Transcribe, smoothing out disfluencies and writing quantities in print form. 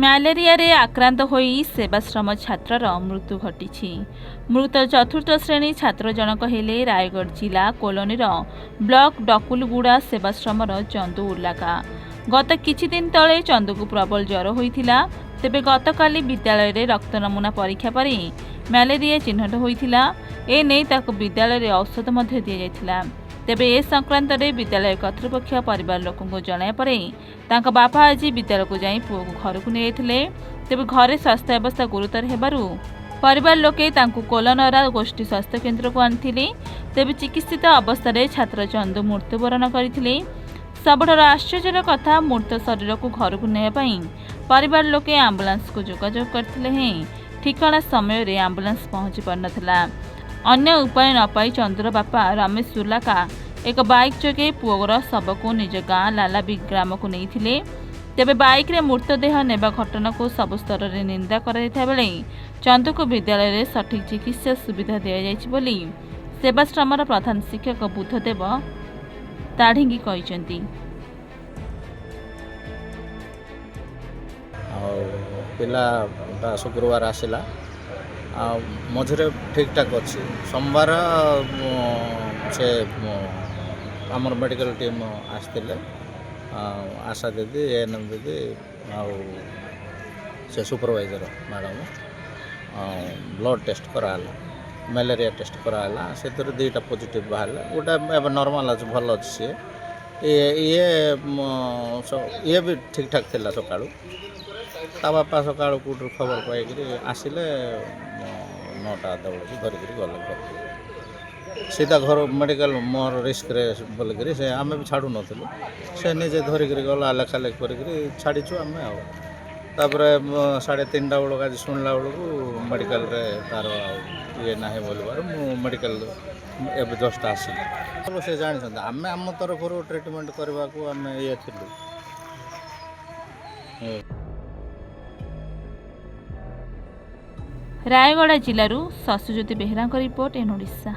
ମ୍ୟାଲେରିଆରେ ଆକ୍ରାନ୍ତ ହୋଇ ସେବାଶ୍ରମ ଛାତ୍ରର ମୃତ୍ୟୁ ଘଟିଛି। ମୃତ ଚତୁର୍ଥ ଶ୍ରେଣୀ ଛାତ୍ର ଜଣକ ହେଲେ ରାୟଗଡ଼ ଜିଲ୍ଲା କୋଲନୀର ବ୍ଲକ ଡକୁଲଗୁଡ଼ା ସେବାଶ୍ରମର ଚନ୍ଦୁ ଉର୍ଲାକା। ଗତ କିଛି ଦିନ ତଳେ ଚନ୍ଦୁକୁ ପ୍ରବଳ ଜ୍ୱର ହୋଇଥିଲା। ତେବେ ଗତକାଲି ବିଦ୍ୟାଳୟରେ ରକ୍ତ ନମୁନା ପରୀକ୍ଷା ପରେ ମ୍ୟାଲେରିଆ ଚିହ୍ନଟ ହୋଇଥିଲା। ଏନେଇ ତାକୁ ବିଦ୍ୟାଳୟରେ ଔଷଧ ମଧ୍ୟ ଦିଆଯାଇଥିଲା। ତେବେ ଏ ସଂକ୍ରାନ୍ତରେ ବିଦ୍ୟାଳୟ କର୍ତ୍ତୃପକ୍ଷ ପରିବାର ଲୋକଙ୍କୁ ଜଣାଇବା ପରେ ତାଙ୍କ ବାପା ଆଜି ବିଦ୍ୟାଳୟକୁ ଯାଇ ପୁଅକୁ ଘରକୁ ନେଇଯାଇଥିଲେ। ତେବେ ଘରେ ସ୍ୱାସ୍ଥ୍ୟ ଅବସ୍ଥା ଗୁରୁତର ହେବାରୁ ପରିବାର ଲୋକେ ତାଙ୍କୁ କୋଲନରା ଗୋଷ୍ଠୀ ସ୍ୱାସ୍ଥ୍ୟ କେନ୍ଦ୍ରକୁ ଆଣିଥିଲେ। ତେବେ ଚିକିତ୍ସିତ ଅବସ୍ଥାରେ ଛାତ୍ର ଚନ୍ଦୁ ମୃତ୍ୟୁବରଣ କରିଥିଲେ। ସବୁଠାରୁ ଆଶ୍ଚର୍ଯ୍ୟର କଥା, ମୃତ ଶରୀରକୁ ଘରକୁ ନେବା ପାଇଁ ପରିବାର ଲୋକେ ଆମ୍ବୁଲାନ୍ସକୁ ଯୋଗାଯୋଗ କରିଥିଲେ ହେଁ ଠିକଣା ସମୟରେ ଆମ୍ବୁଲାନ୍ସ ପହଞ୍ଚି ପାରିନଥିଲା। ଅନ୍ୟ ଉପାୟ ନ ପାଇ ଚନ୍ଦୁର ବାପା ରମେଶ ଉର୍ଲାକା ଏକ ବାଇକ୍ ଯୋଗେ ପୁଅର ଶବକୁ ନିଜ ଗାଁ ଲାଲାବି ଗ୍ରାମକୁ ନେଇଥିଲେ। ତେବେ ବାଇକ୍ରେ ମୃତଦେହ ନେବା ଘଟଣାକୁ ସବୁ ସ୍ତରରେ ନିନ୍ଦା କରାଯାଇଥିବା ବେଳେ ଚନ୍ଦୁକୁ ବିଦ୍ୟାଳୟରେ ସଠିକ୍ ଚିକିତ୍ସା ସୁବିଧା ଦିଆଯାଇଛି ବୋଲି ସେବାଶ୍ରମର ପ୍ରଧାନ ଶିକ୍ଷକ ବୁଦ୍ଧଦେବ ତାଢ଼ିଙ୍ଗୀ କହିଛନ୍ତି। ପିଲା ଶୁକ୍ରବାର ଆସିଲା, ମଝିରେ ଠିକ୍ ଠାକ୍ ଅଛି। ସୋମବାର ସେ ଆମର ମେଡ଼ିକାଲ ଟିମ୍ ଆସିଥିଲେ, ଆଶା ଦିଦି, ଏଏନ୍ଏମ୍ ଦିଦି ଆଉ ସେ ସୁପରଭାଇଜର ମ୍ୟାଡ଼ାମ୍ ବ୍ଲଡ଼ ଟେଷ୍ଟ କରାହେଲା, ମ୍ୟାଲେରିଆ ଟେଷ୍ଟ କରାହେଲା। ସେଥିରେ 2ଟା ପଜିଟିଭ୍ ବାହାରିଲା। ଗୋଟେ ଏବେ ନର୍ମାଲ୍ ଅଛି, ଭଲ ଅଛି ସିଏ। ଇଏ ବି ଠିକ୍ ଠାକ୍ ଥିଲା ସକାଳୁ। ତା ବାପା ସକାଳୁ କେଉଁଠୁ ଖବର ପାଇକିରି ଆସିଲେ, 9ଟା ବେଳକୁ ଧରିକିରି ଗଲେ ଘରକୁ। ସିଧା ଘର ମେଡ଼ିକାଲ ମୋର ରିସ୍କରେ ବୋଲିକିରି ସେ ଆମେ ବି ଛାଡ଼ୁନଥିଲୁ। ସେ ନିଜେ ଧରିକିରି ଗଲା, ଲେଖାଲେଖି କରିକିରି ଛାଡ଼ିଛୁ ଆମେ। ଆଉ ତାପରେ 3:30 ବେଳକୁ ଆଜି ଶୁଣିଲା ବେଳକୁ ମେଡ଼ିକାଲରେ ତା'ର ଇଏ ନାହିଁ ବୋଲିବାରୁ ମୁଁ ମେଡ଼ିକାଲ ଏବେ ଜଷ୍ଟ ଆସିଲି। ସେ ଜାଣିଛନ୍ତି ଆମେ ଆମ ତରଫରୁ ଟ୍ରିଟମେଣ୍ଟ କରିବାକୁ ଆମେ ଇଏ ଥିଲୁ। ରାୟଗଡ଼ା ଜିଲ୍ଲାରୁ ଶଶୁଜ୍ୟୋତି ବେହେରାଙ୍କ ରିପୋର୍ଟ, ଏନ୍ ଓଡ଼ିଶା।